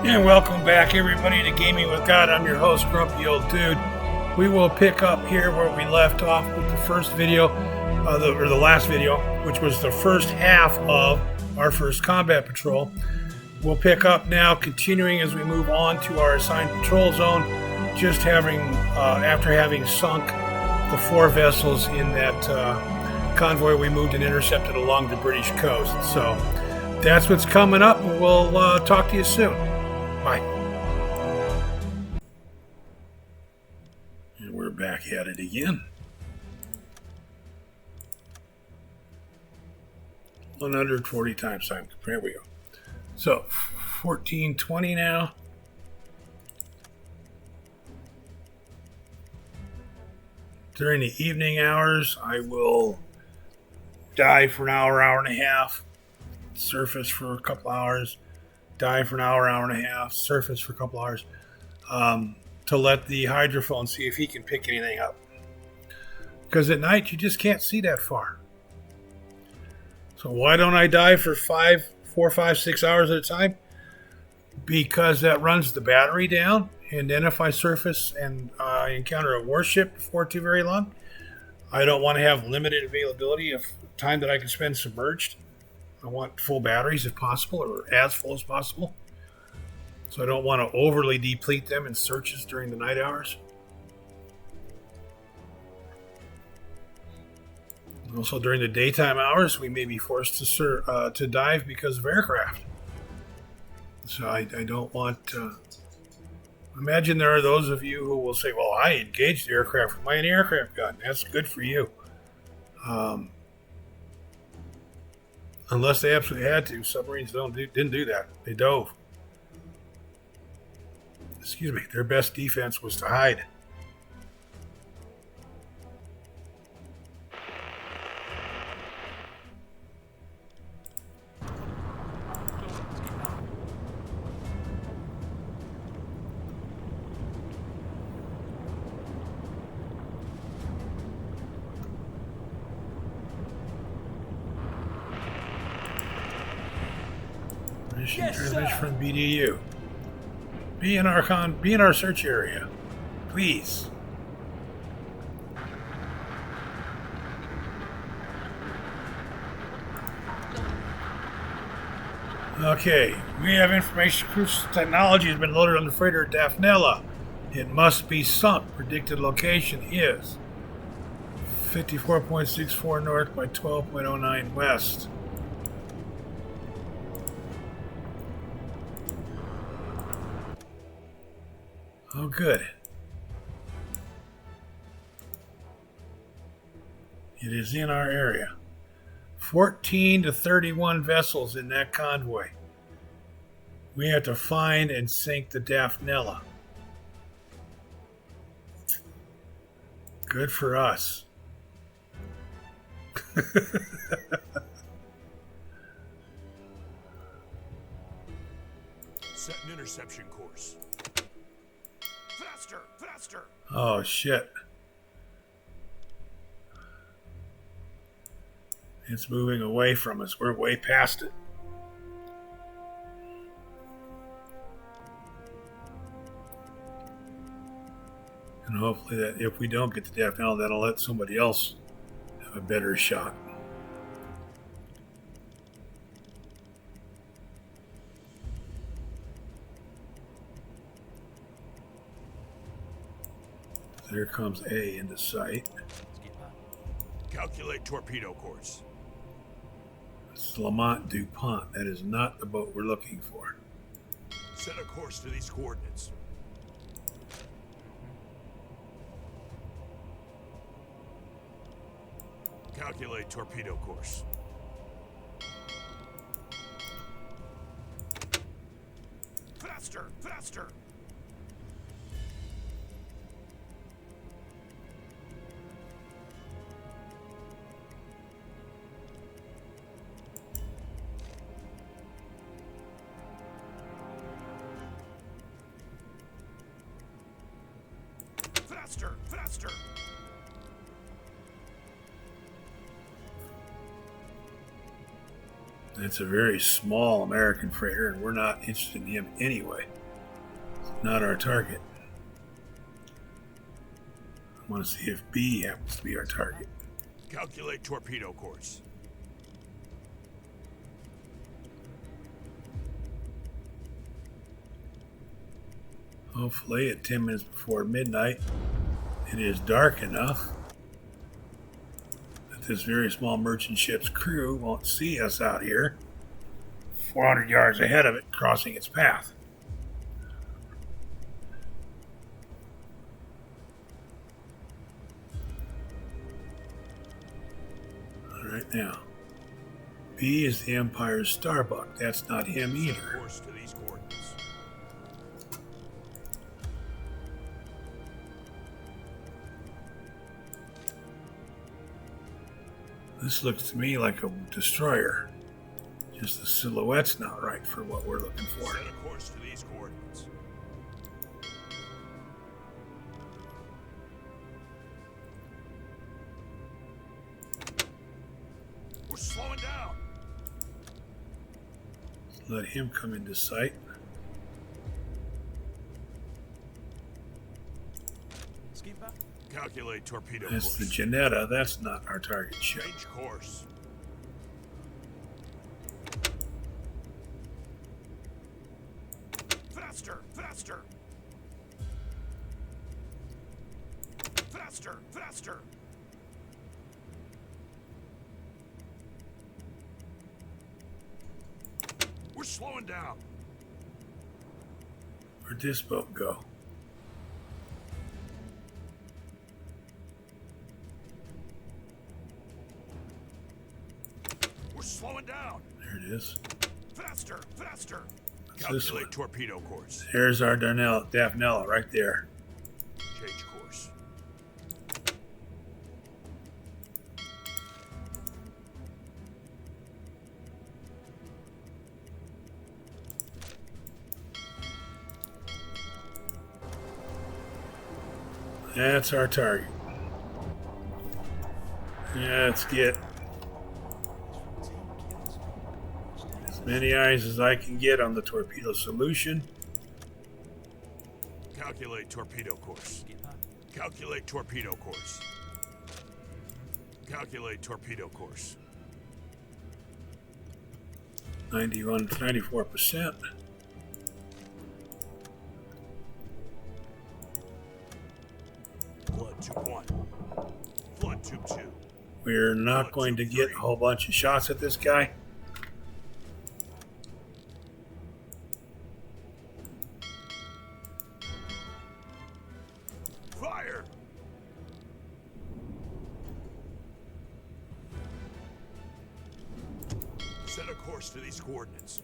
And welcome back, everybody, to Gaming with God. I'm your host, Grumpy Old Dude. We will pick up here where we left off with the first video, or the last video, which was the first half of our first combat patrol. We'll pick up now, continuing as we move on to our assigned patrol zone, just after having sunk the 4 vessels in that convoy we moved and intercepted along the British coast. So that's what's coming up. We'll talk to you soon. Bye. And we're back at it again. 140 times time. There we go. So 1420 now. During the evening hours, I will dive for an hour, hour and a half, surface for a couple hours, dive for an hour, hour and a half, surface for a couple hours, to let the hydrophone see if he can pick anything up. Because at night, you just can't see that far. So why don't I dive for 4, 5, 6 hours at a time? Because that runs the battery down. And then if I surface and encounter a warship before too very long, I don't want to have limited availability of time that I can spend submerged. I want full batteries if possible, or as full as possible. So I don't want to overly deplete them in searches during the night hours. Also during the daytime hours, we may be forced to dive because of aircraft. So I don't want... Imagine there are those of you who will say, well, I engaged the aircraft with my anti-aircraft gun. That's good for you. Unless they absolutely had to. Submarines didn't do that. They dove. Excuse me. Their best defense was to hide. Transmission from BDU. Be in our search area, please. Okay, we have information. Cruise technology has been loaded on the freighter Daphne. It must be sunk. Predicted location is 54.64 north by 12.09 west. Oh, good. It is in our area. 14 to 31 vessels in that convoy. We have to find and sink the Daphne. Good for us. Set an interception course. Faster! Oh, shit. It's moving away from us. We're way past it. And hopefully that if we don't get to Daphne, that'll let somebody else have a better shot. There comes A into sight. Calculate torpedo course. It's Lamont DuPont. That is not the boat we're looking for. Set a course to these coordinates. Calculate torpedo course. Faster! Faster! It's a very small American freighter, and we're not interested in him anyway. It's not our target. I want to see if B happens to be our target. Calculate torpedo course. Hopefully, at 10 minutes before midnight, it is dark enough that this very small merchant ship's crew won't see us out here 400 yards ahead of it crossing its path. All right, now, B is the Empire's Starbuck. That's not him Set a either. course to these coordinates. This looks to me like a destroyer. Just the silhouette's not right for what we're looking for. Set a course to these coordinates. We're slowing down. Let him come into sight. Skipper. Calculate torpedo That's course. the Janetta. That's not our target ship. Change course. Faster! Faster! Faster! Faster! We're slowing down. Where'd this boat go? We're slowing down. There it is. Faster! Faster! What's this Calculate one? torpedo course. There's our Daphne right there. Change course. That's our target. Yeah, let's get as many eyes as I can get on the torpedo solution. Calculate torpedo course. Skipper. Calculate torpedo course. Calculate torpedo course. 94%. Flood tube 1. Flood tube 2. We're not going to get a whole bunch of shots at this guy. Fire! Set a course to these coordinates.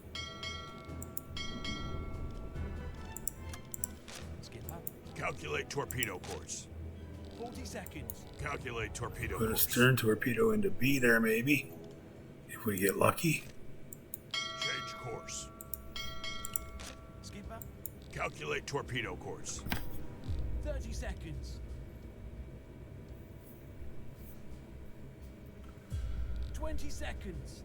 Skipper. Calculate torpedo course. 40 seconds. Calculate torpedo Put a course. stern torpedo into B there, maybe, if we get lucky. Change course. Skipper. Calculate torpedo course. 30 seconds. 20 seconds.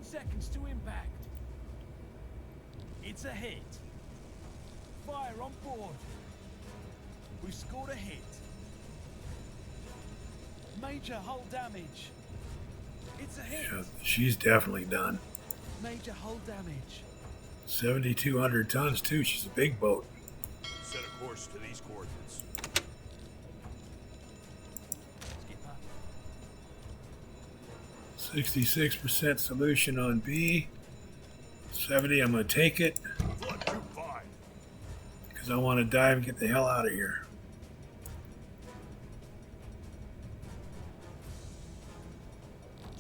Seconds to impact. It's a hit. Fire on board. We've scored a hit. Major hull damage. It's a hit. Yeah, she's definitely done. Major hull damage. 7,200 tons, too. She's a big boat. Set a course to these coordinates. Skipper. 66% solution on B. 70, I'm going to take it Flood tube 5. because I want to dive and get the hell out of here.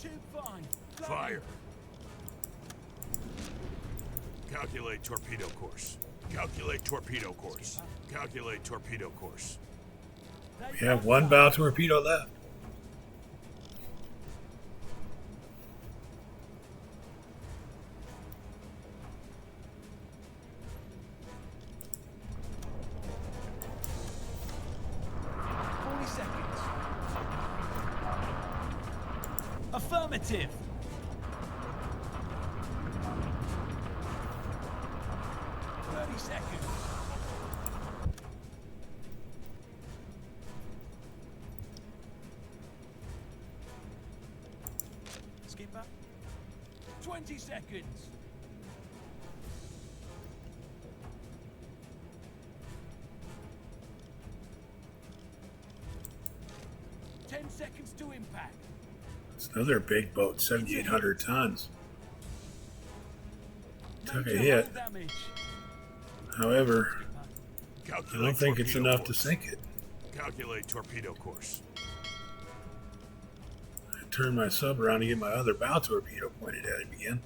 Tube 5. Fire. Calculate torpedo course. Calculate torpedo course. Calculate torpedo course. We have one bow torpedo left. Affirmative. Seconds. Skipper. 20 seconds. Ten seconds to impact. It's another big boat, 7,800 tons. Took a Major hit. hull damage. However, I Calculate don't think it's torpedo enough to course. sink it. Calculate torpedo course. I turned my sub around to get my other bow torpedo pointed at him again.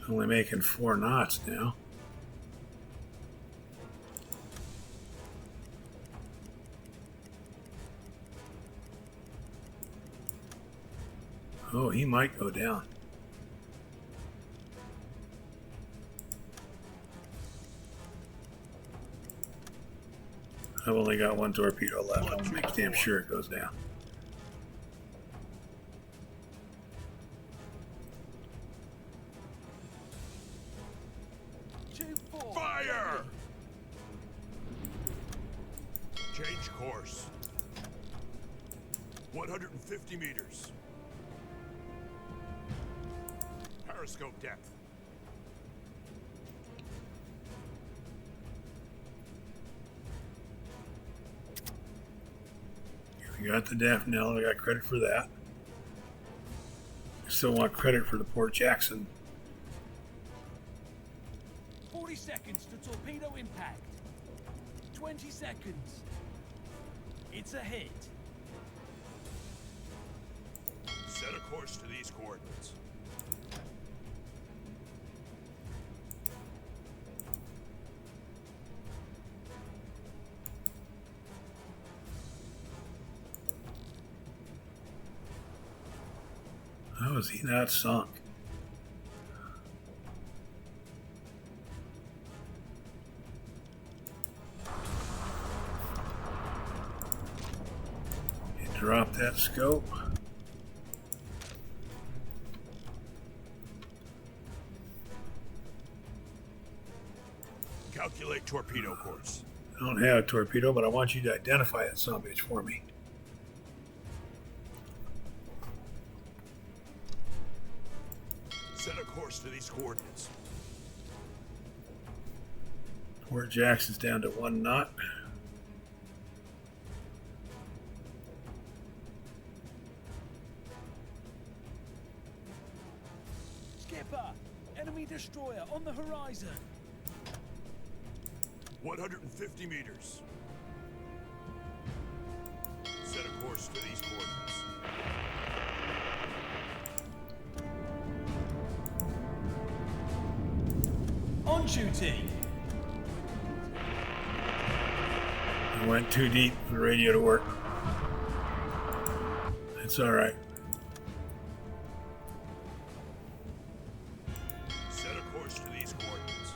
Only making 4 knots now. Oh, he might go down. I've only got 1 torpedo left. I'll make damn sure it goes down. Fire! Change course. 150 meters. Periscope depth. We got the Daphne. I got credit for that. Still want credit for the Port Jackson. 40 seconds to torpedo impact. 20 seconds. It's a hit. Set a course to these coordinates. How is he not sunk? You drop that scope. Calculate torpedo course. I don't have a torpedo, but I want you to identify that son of a bitch for me. Set a course to these coordinates. Port Jackson's down to 1 knot. Skipper, enemy destroyer on the horizon. 150 meters. Set a course to these coordinates. On duty. I went too deep for the radio to work. It's alright. Set a course to these coordinates.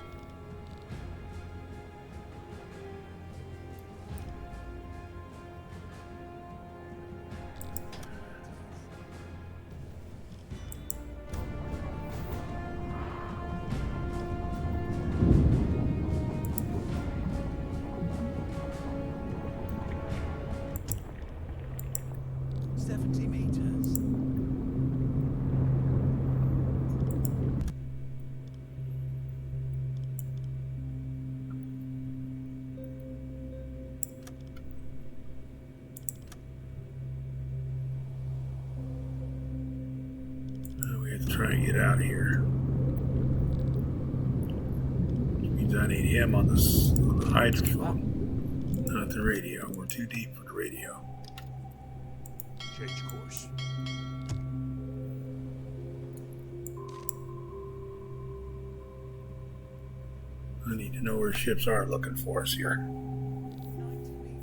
We have to try and get out of here. Which means I need him on the hydrophone, not the radio. We're too deep for the radio. Change course. I need to know where ships are looking for us here. 90 meters.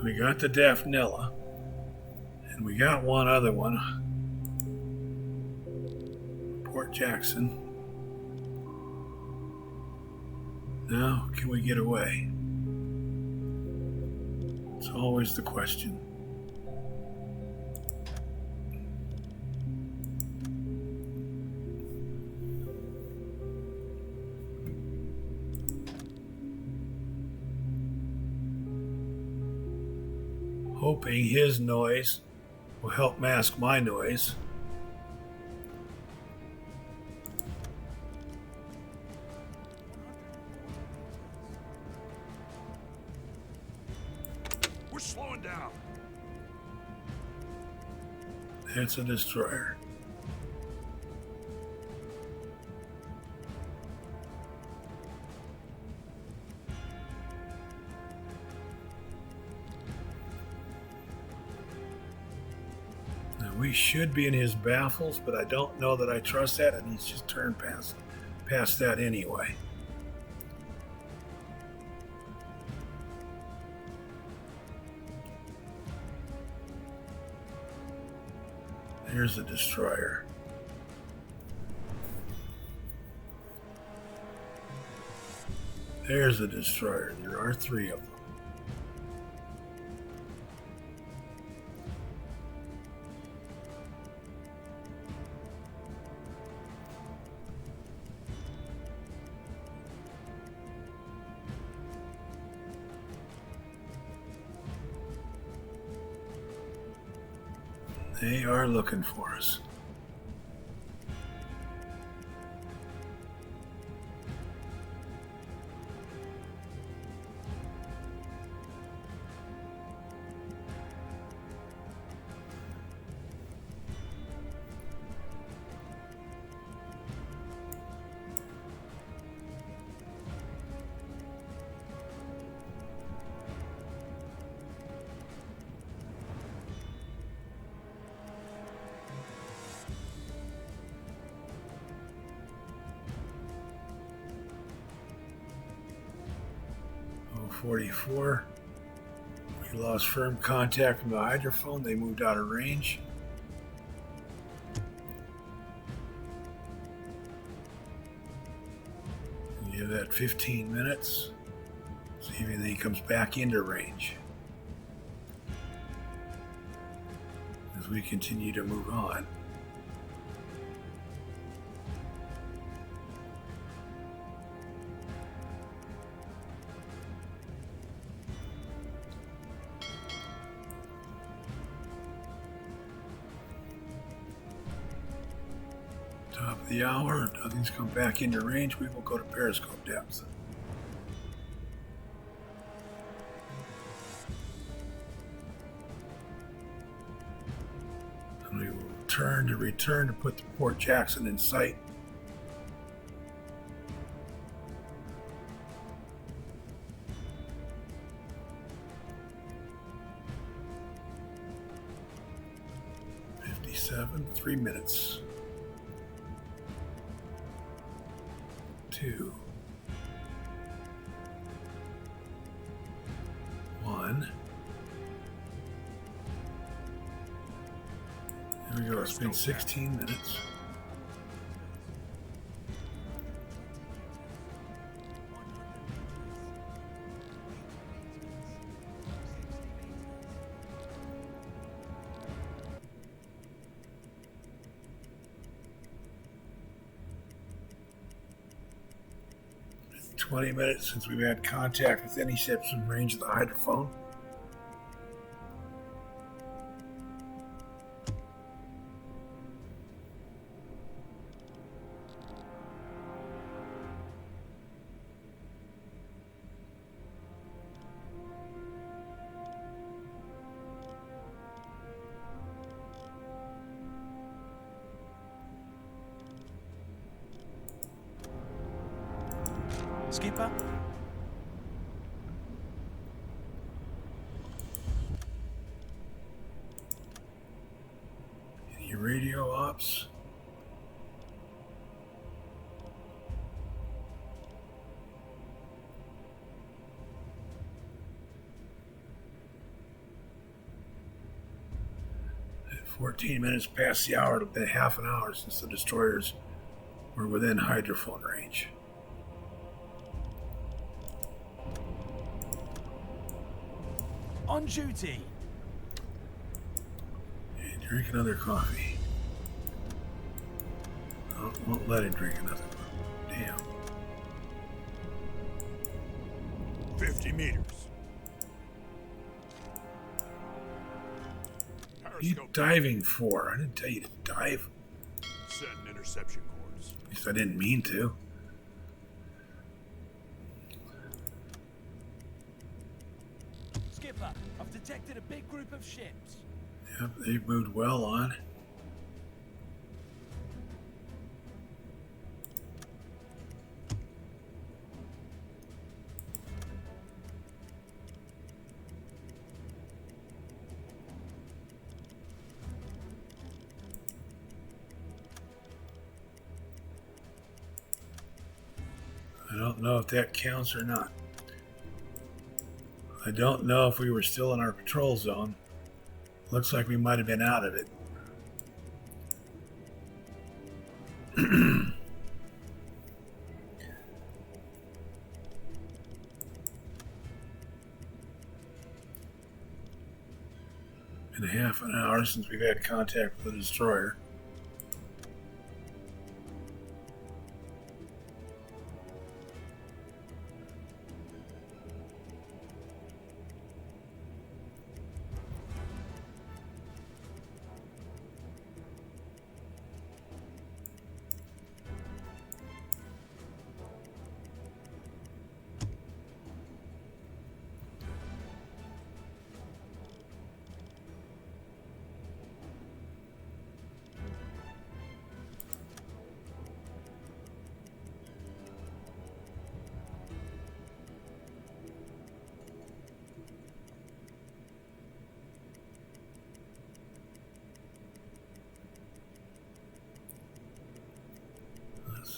We got the Daphne, and we got one other one. Port Jackson. Now, can we get away? It's always the question. Hoping his noise will help mask my noise. We're slowing down. That's a destroyer. Now we should be in his baffles, but I don't know that I trust that, and he's just turned past that anyway. Here's a destroyer. There's a destroyer. There are 3 of them. They are looking for us. Oh, 44. We lost firm contact from the hydrophone. They moved out of range. And you have that 15 minutes. See if anything comes back into range. As we continue to move on. Top of the hour, if nothing's come back into range, we will go to periscope depth. And we will return to put the Port Jackson in sight. "57, 3 minutes. 2, 1. There we go. It's been 16 minutes. It's 20 minutes since we've had contact with any ships in range of the hydrophone. Skipper? Any radio ops? At 14 minutes past the hour, it'll be half an hour since the destroyers We're within hydrophone range. On duty. Hey, drink another coffee. Oh, won't let him drink another one. Damn. 50 meters. What are you Periscope diving for? I didn't tell you to dive. set an interception course. At least I didn't mean to. Skipper, I've detected a big group of ships. Yep, they moved well on. I don't know if that counts or not. I don't know if we were still in our patrol zone. Looks like we might have been out of it. Been a half an hour since we've had contact with the destroyer.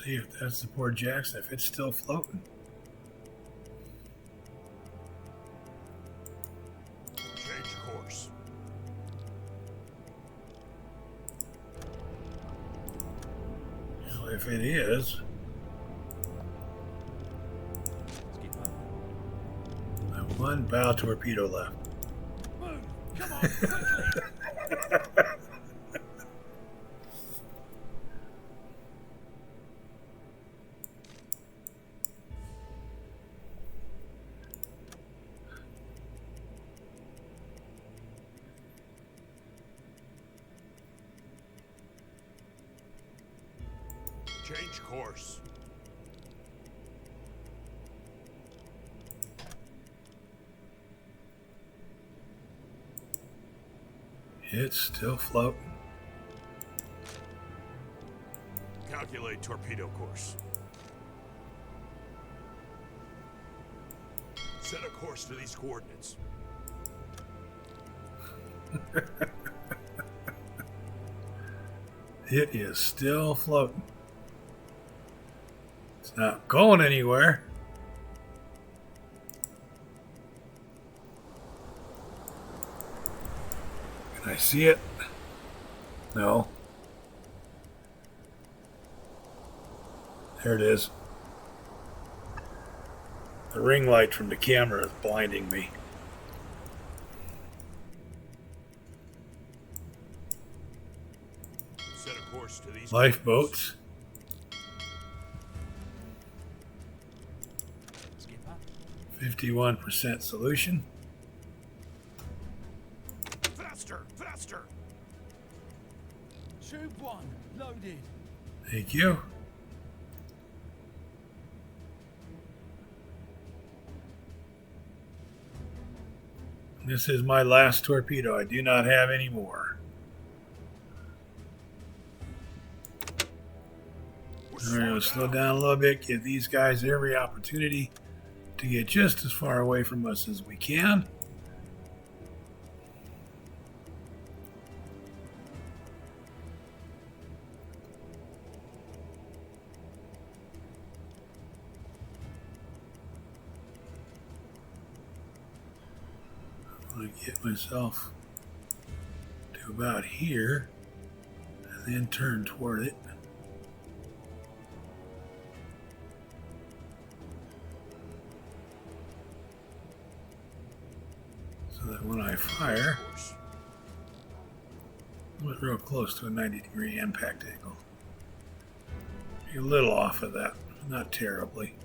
See if that's the Port Jackson, if it's still floating. Change course. Well, if it is, Skipper. I have one bow torpedo left. Move! Come on, quickly! Change course. It's still floating. Calculate torpedo course. Set a course to these coordinates. It is still floating. It's not going anywhere. Can I see it? No. There it is. The ring light from the camera is blinding me. Set a course to these Lifeboats. Skipper. 51% solution. coordinates. Faster! Faster! Tube 1, loaded. Thank you. This is my last torpedo. I do not have any more. We're going to slow down a little bit, give these guys every opportunity to get just as far away from us as we can. I'm going to get myself to about here and then turn toward it. So that when I fire, Course. I went real close to a 90-degree impact angle. Be a little off of that, not terribly.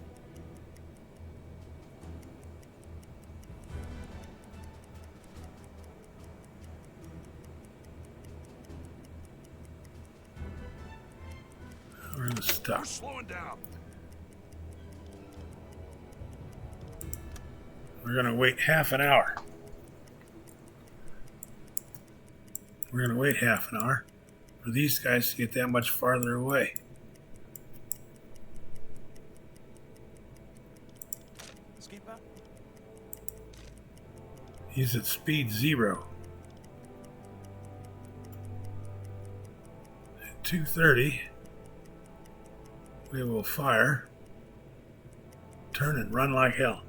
We're in the We're stop. slowing down. We're going to wait half an hour. We're going to wait half an hour for these guys to get that much farther away. Skipper. He's at speed 0. At 2:30, we will fire, turn and run like hell.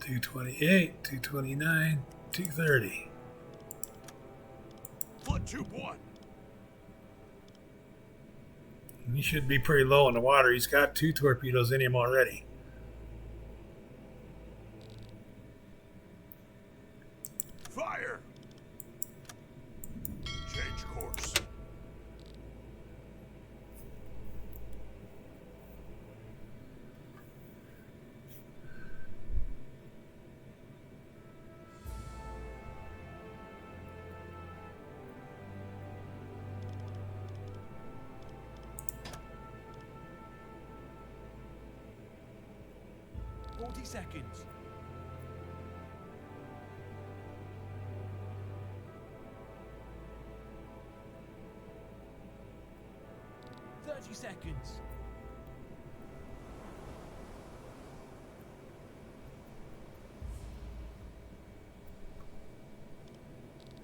228, 229, 230. Flood tube 1. He should be pretty low in the water. He's got 2 torpedoes in him already. Fire. Change course. Seconds. Seconds.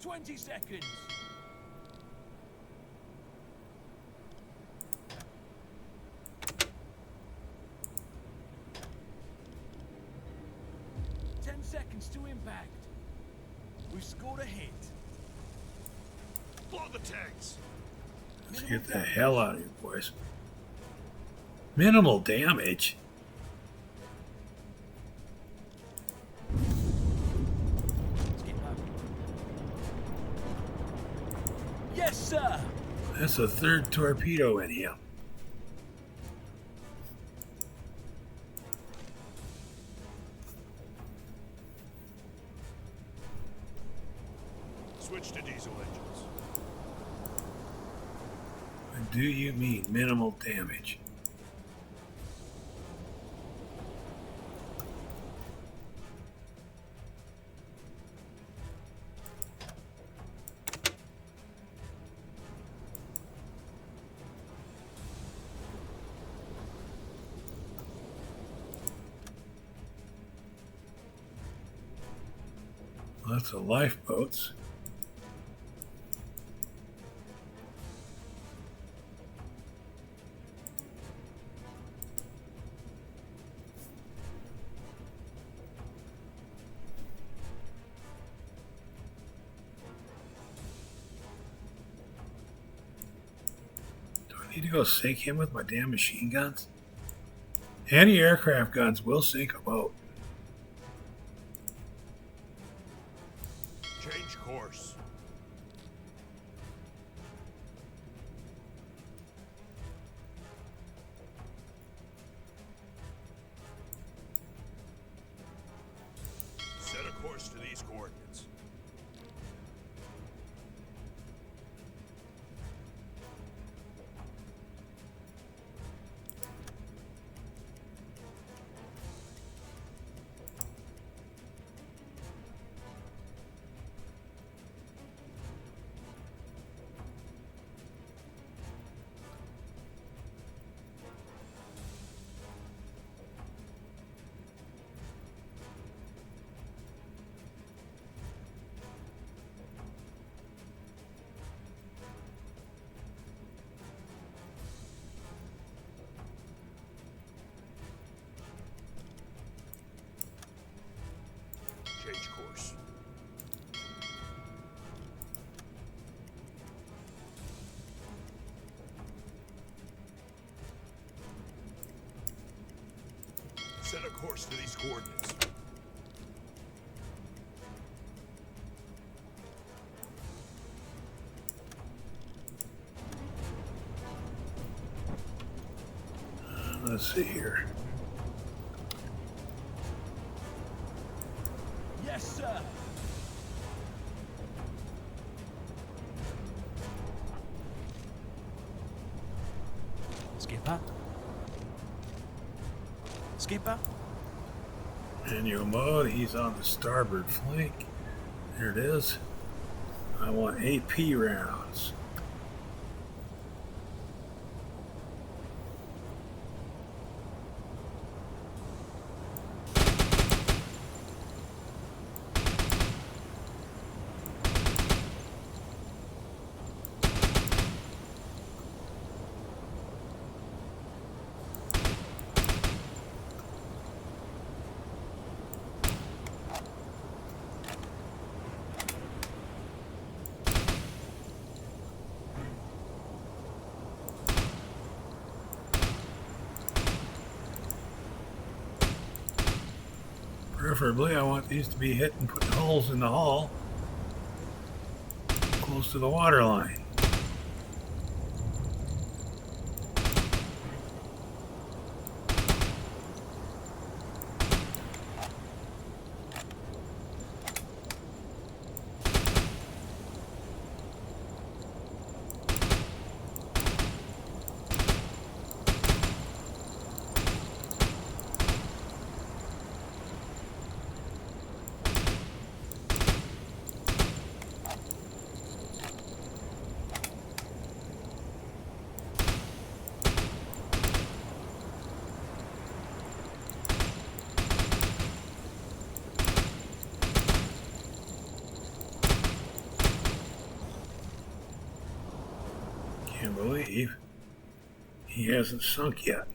20 seconds. 10 seconds to impact. We've scored a hit. Blow the tanks. Let's get the hell out of here, boys. Minimal damage. Yes, sir. That's a 3rd torpedo in him. Switch to diesel engines. What do you mean minimal damage? Lots of lifeboats. Do I need to go sink him with my damn machine guns? Anti-aircraft guns will sink a boat. Change course. Set a course to these coordinates. Set a course to these coordinates. Let's see here. Yes, sir. Skipper? Skipper? Manual mode, he's on the starboard flank. There it is. I want AP rounds. Preferably, I want these to be hitting, putting holes in the hull close to the water line. Can't believe he hasn't sunk yet.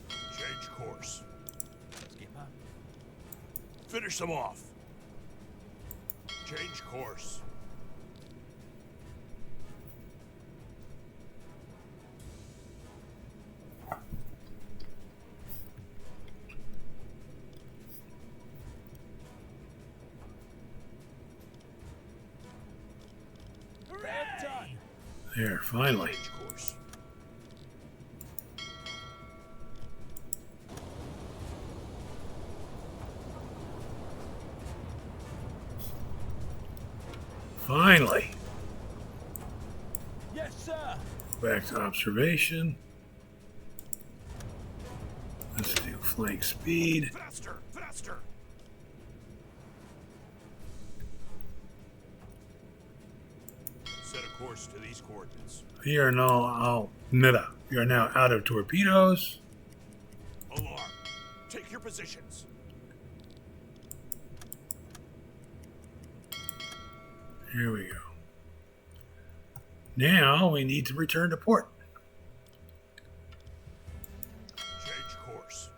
Change course. Skipper? Finish them off. Change course. Done. There, finally. Change course. Finally. Yes, sir. Back to observation. Let's do flank speed. Faster, faster. Set a course to these coordinates. We are now out of torpedoes. Alarm. Take your positions. Here we go. Now we need to return to port. Change course.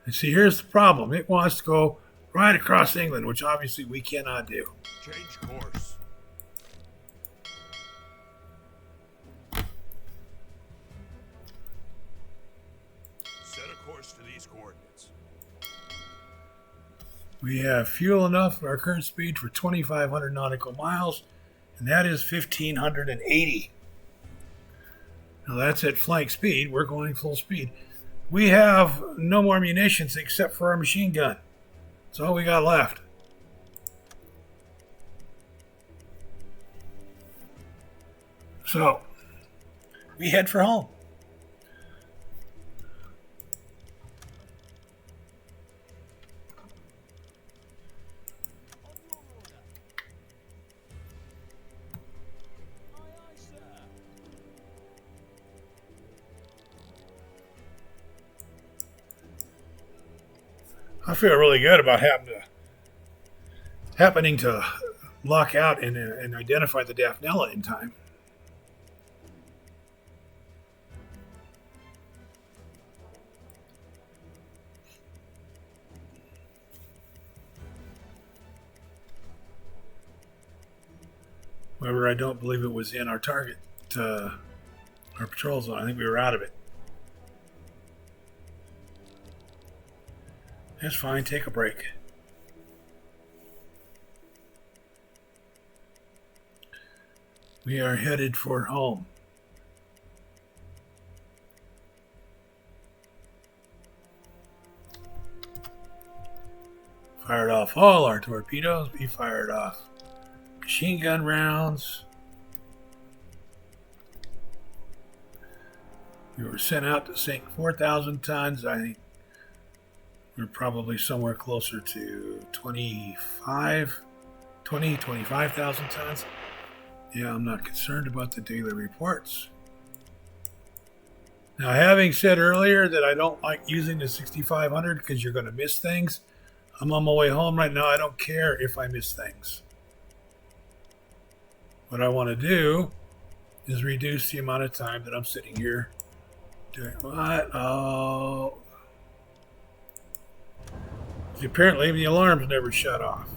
And see, here's the problem. It wants to go right across England, which obviously we cannot do. Change course. Set a course to these coordinates. We have fuel enough for our current speed for 2,500 nautical miles, and that is 1,580. Now that's at flank speed. We're going full speed. We have no more munitions except for our machine gun. That's all we got left. So, we head for home. On your order. Aye, aye, sir. I feel really good about happening to lock out and identify the Daphne in time. However, I don't believe it was in our target, our patrol zone. I think we were out of it. That's fine. Take a break. We are headed for home. Fired off all our torpedoes. We fired off machine gun rounds. We were sent out to sink 4,000 tons. I think we're probably somewhere closer to 25,000 tons. Yeah, I'm not concerned about the daily reports. Now, having said earlier that I don't like using the 6500 because you're going to miss things, I'm on my way home right now. I don't care if I miss things. What I want to do is reduce the amount of time that I'm sitting here doing what? Oh. Apparently, the alarms never shut off.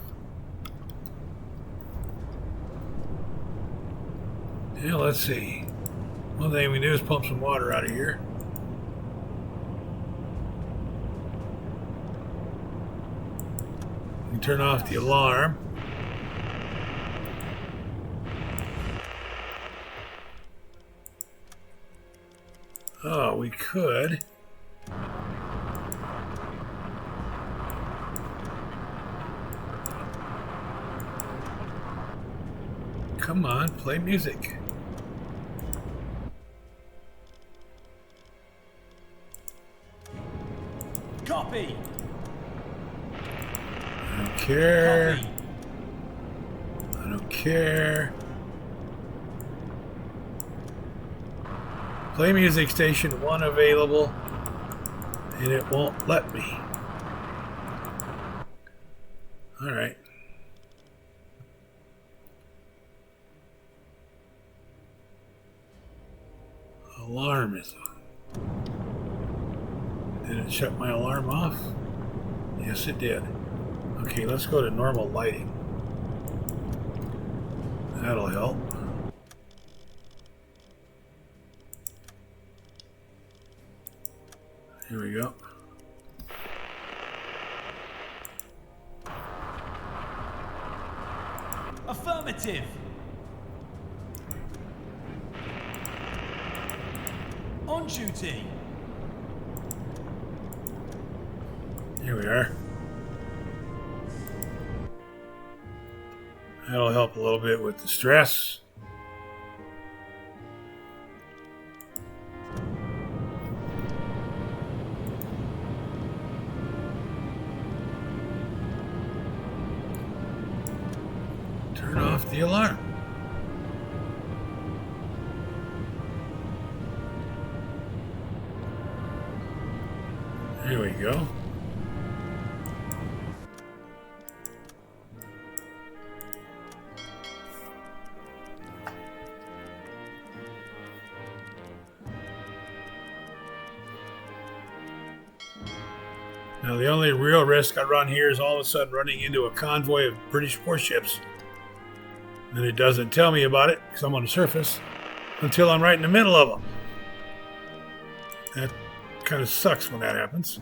Yeah, let's see. One thing we do is pump some water out of here. We turn off the alarm. Oh, we could. Come on, play music. Copy. I don't care. Copy. I don't care. Play music station 1 available, and it won't let me. All right. Alarm is on. Did it shut my alarm off? Yes, it did. Okay, let's go to normal lighting. That'll help. Here we go. Affirmative. On duty. Here we are. That'll help a little bit with the stress. Turn off the alarm. There we go. Now the only real risk I run here is all of a sudden running into a convoy of British warships. And it doesn't tell me about it because I'm on the surface until I'm right in the middle of them. That kind of sucks when that happens.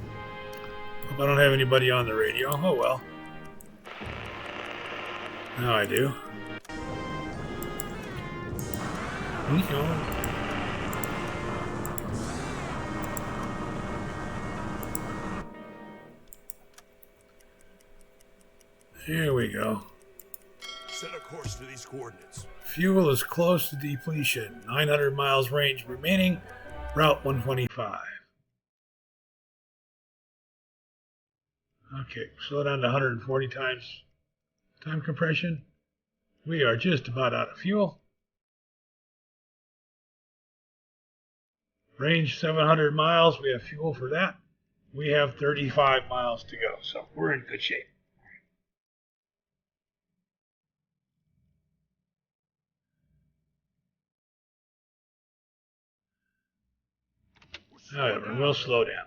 Hope I don't have anybody on the radio. Oh well. Now I do. Here we go. Set a course to these coordinates. Fuel is close to depletion. 900 miles range remaining. Route 125. Okay, slow down to 140 times time compression. We are just about out of fuel. Range 700 miles. We have fuel for that. We have 35 miles to go, so we're in good shape. However, we'll slow down.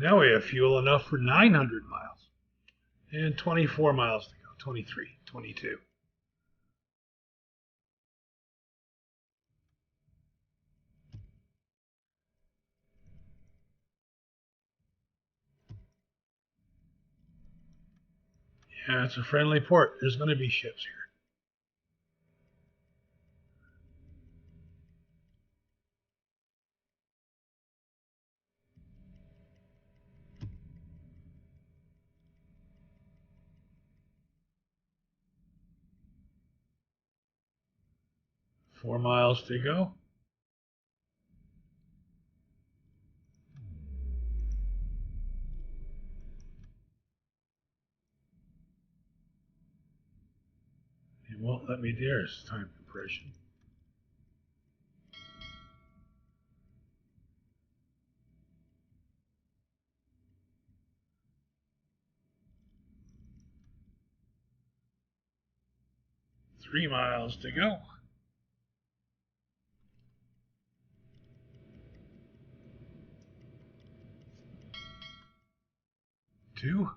Now we have fuel enough for 900 miles. And 24 miles to go. 23, 22. Yeah, it's a friendly port. There's going to be ships here. Four miles to go. It won't let me dare. It's time compression. Three miles to go. Two.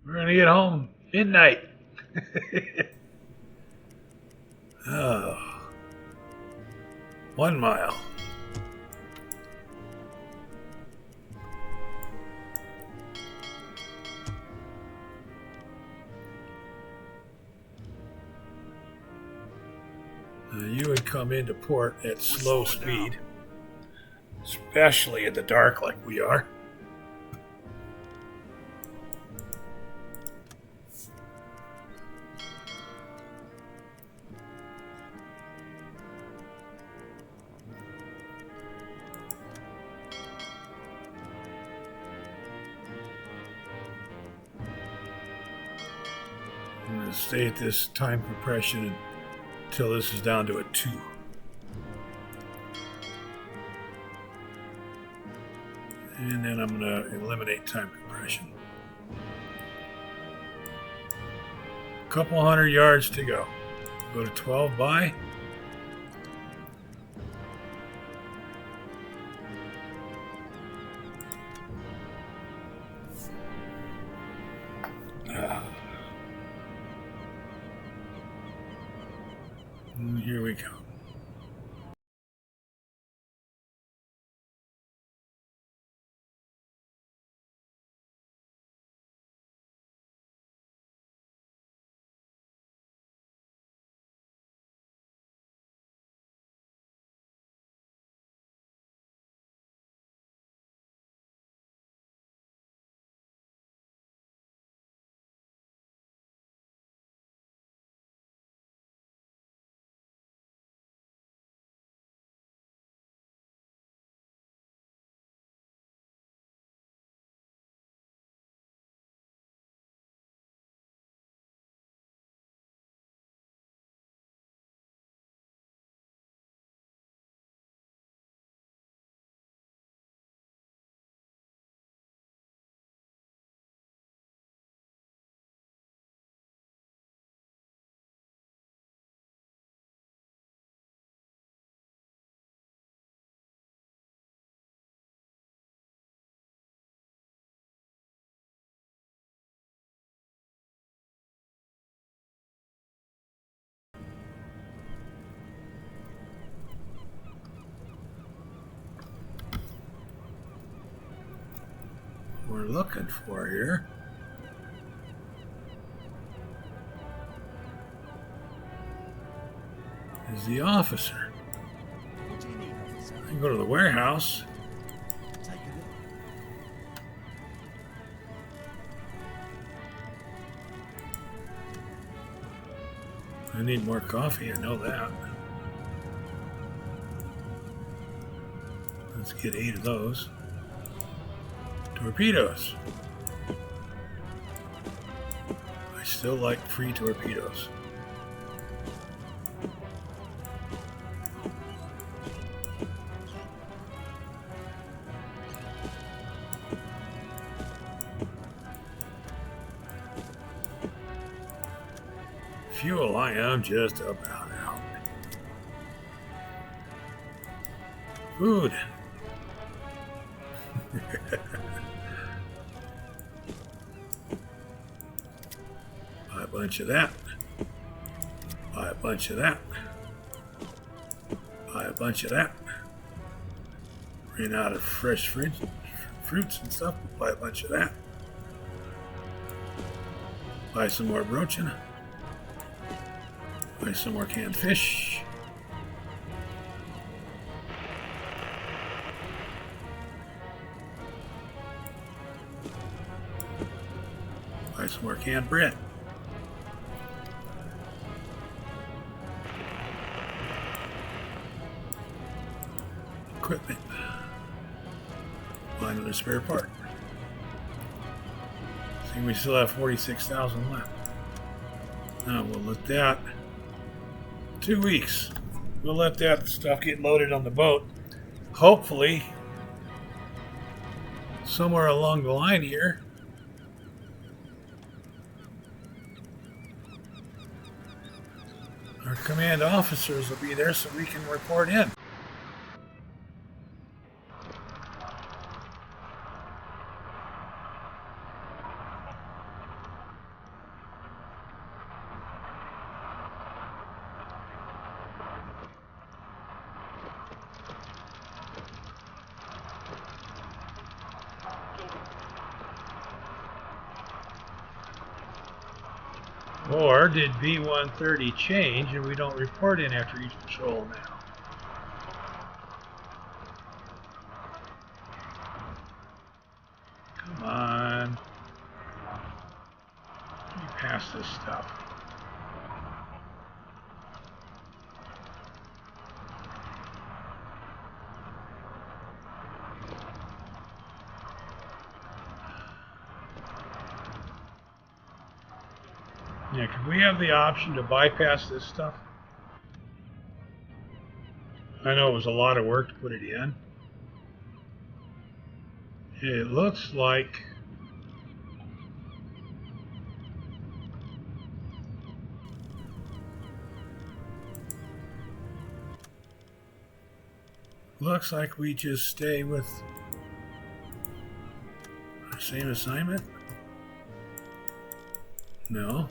We're going to get home midnight. Oh. 1 mile. You would come into port at slow speed, especially in the dark like we are. I'm going to stay at this time compression until this is down to a 2. And then I'm going to eliminate time compression. Couple hundred yards to go. Go to 12 by. And here we go. We're looking for here is the officer. What do you need, officer? I can go to the warehouse. Take a look. I need more coffee, I know that. Let's get 8 of those. Torpedoes. I still like free torpedoes. Fuel, I am just about out. Food. Buy a bunch of that. Buy a bunch of that. Buy a bunch of that. Ran out of fresh fruits and stuff. Buy a bunch of that. Buy some more broaching. Buy some more canned fish. Buy some more canned bread. Equipment. Buy another spare part. See, we still have 46,000 left. Now we'll let that 2 weeks. We'll let that stuff get loaded on the boat. Hopefully, somewhere along the line here, our command officers will be there so we can report in. Or did B-130 change and we don't report in after each patrol now? Come on. Let me pass this stuff. Yeah, could we have the option to bypass this stuff? I know it was a lot of work to put it in. It looks like we just stay with our same assignment. No.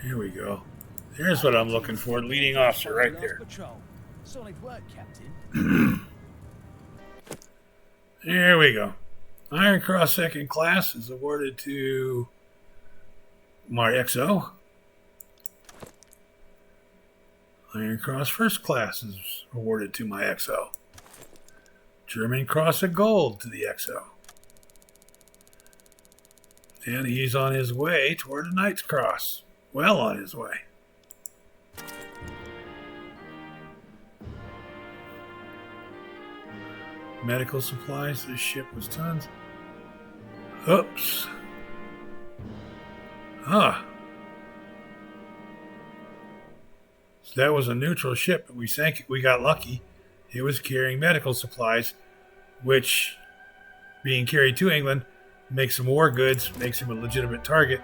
Here we go. There's what I'm looking for. Leading officer right there. Solid work, Captain. There we go. Iron Cross second class is awarded to my XO. Iron Cross first class is awarded to my XO. German Cross of Gold to the XO. And he's on his way toward a Knight's Cross. Well on his way. Medical supplies. This ship was tons. Oops. Ah. So that was a neutral ship, but we sank it. We got lucky. It was carrying medical supplies, which, being carried to England, makes him war goods, makes him a legitimate target.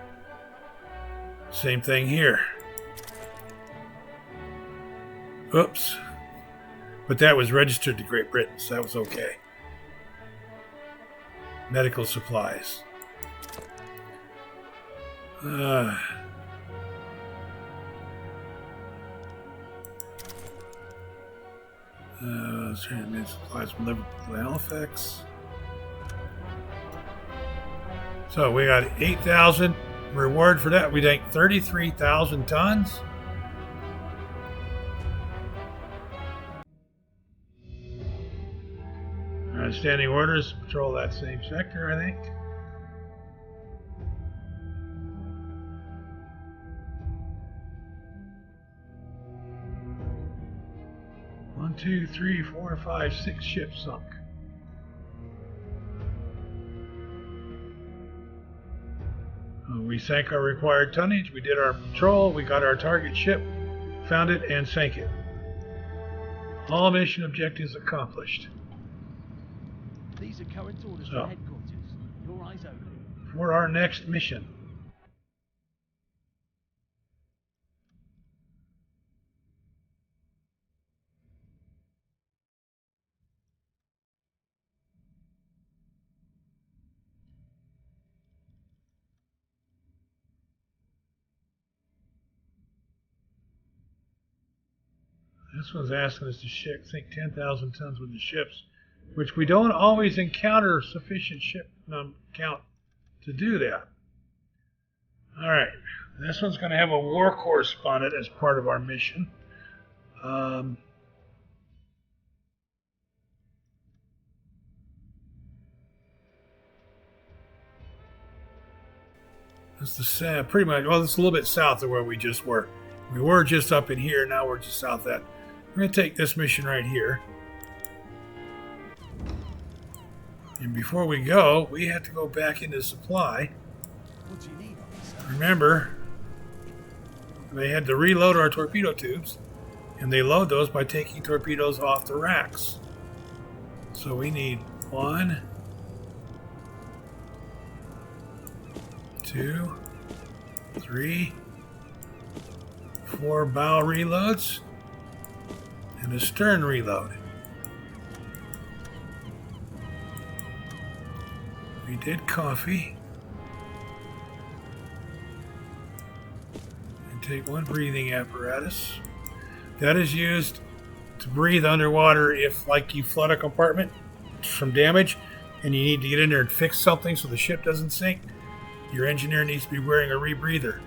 Same thing here. Oops. But that was registered to Great Britain, so that was okay. Medical supplies. Medical supplies from Liverpool to Halifax. So we got 8,000 reward for that. We take 33,000 tons. Standing orders, patrol that same sector, I think. One, two, three, 4, 5, 6 ships sunk. We sank our required tonnage, we did our patrol, we got our target ship, found it, and sank it. All mission objectives accomplished. These are current orders from headquarters. Your eyes open. For our next mission. This one's asking us to sink 10,000 tons with the ships, which we don't always encounter sufficient ship count to do that. All right, this one's going to have a war correspondent as part of our mission. This is pretty much, well, it's a little bit south of where we just were. We were just up in here, now we're just south of that. We're going to take this mission right here. And before we go, we have to go back into supply. What do you need, officer? Remember, they had to reload our torpedo tubes, and they load those by taking torpedoes off the racks. So we need 1, 2, 3, 4 bow reloads, and a stern reload. We did coffee. And take 1 breathing apparatus. That is used to breathe underwater if, like, you flood a compartment from damage and you need to get in there and fix something so the ship doesn't sink. Your engineer needs to be wearing a rebreather.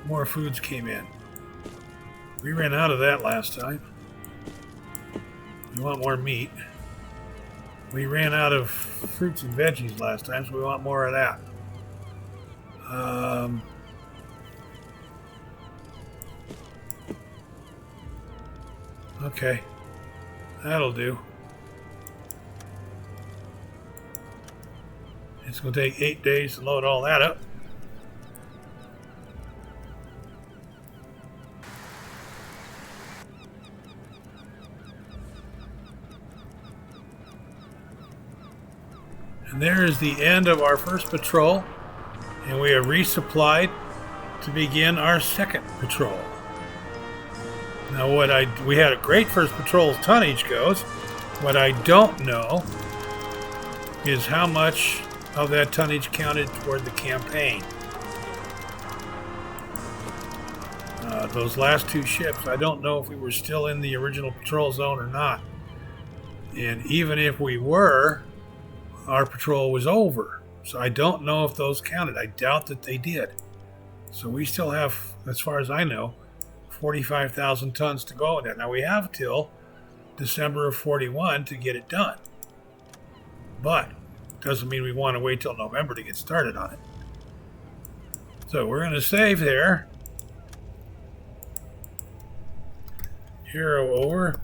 More foods came in. We ran out of that last time. We want more meat. We ran out of fruits and veggies last time, so we want more of that. Okay. That'll do. It's going to take 8 days to load all that up. And there is the end of our first patrol, and we have resupplied to begin our second patrol. Now, we had a great first patrol as tonnage goes. What I don't know is how much of that tonnage counted toward the campaign. Those last 2 ships, I don't know if we were still in the original patrol zone or not. And even if we were, our patrol was over. So I don't know if those counted. I doubt that they did. So we still have, as far as I know, 45,000 tons to go in that. Now we have till December of 41 to get it done. But doesn't mean we want to wait till November to get started on it. So we're going to save there. Hero over.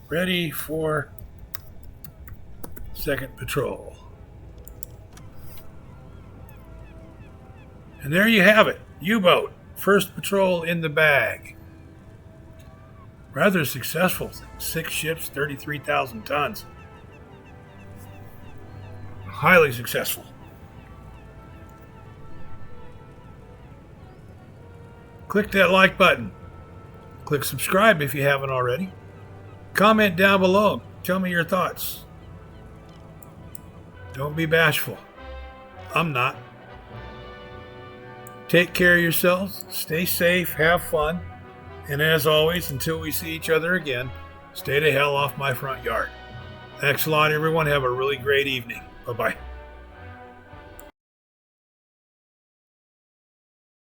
Ready for second patrol. And there you have it. U-boat. First patrol in the bag. Rather successful. 6 ships, 33,000 tons. Highly successful. Click that like button. Click subscribe if you haven't already. Comment down below. Tell me your thoughts. Don't be bashful. I'm not. Take care of yourselves. Stay safe. Have fun. And as always, until we see each other again, stay the hell off my front yard. Thanks a lot, everyone. Have a really great evening. Bye-bye.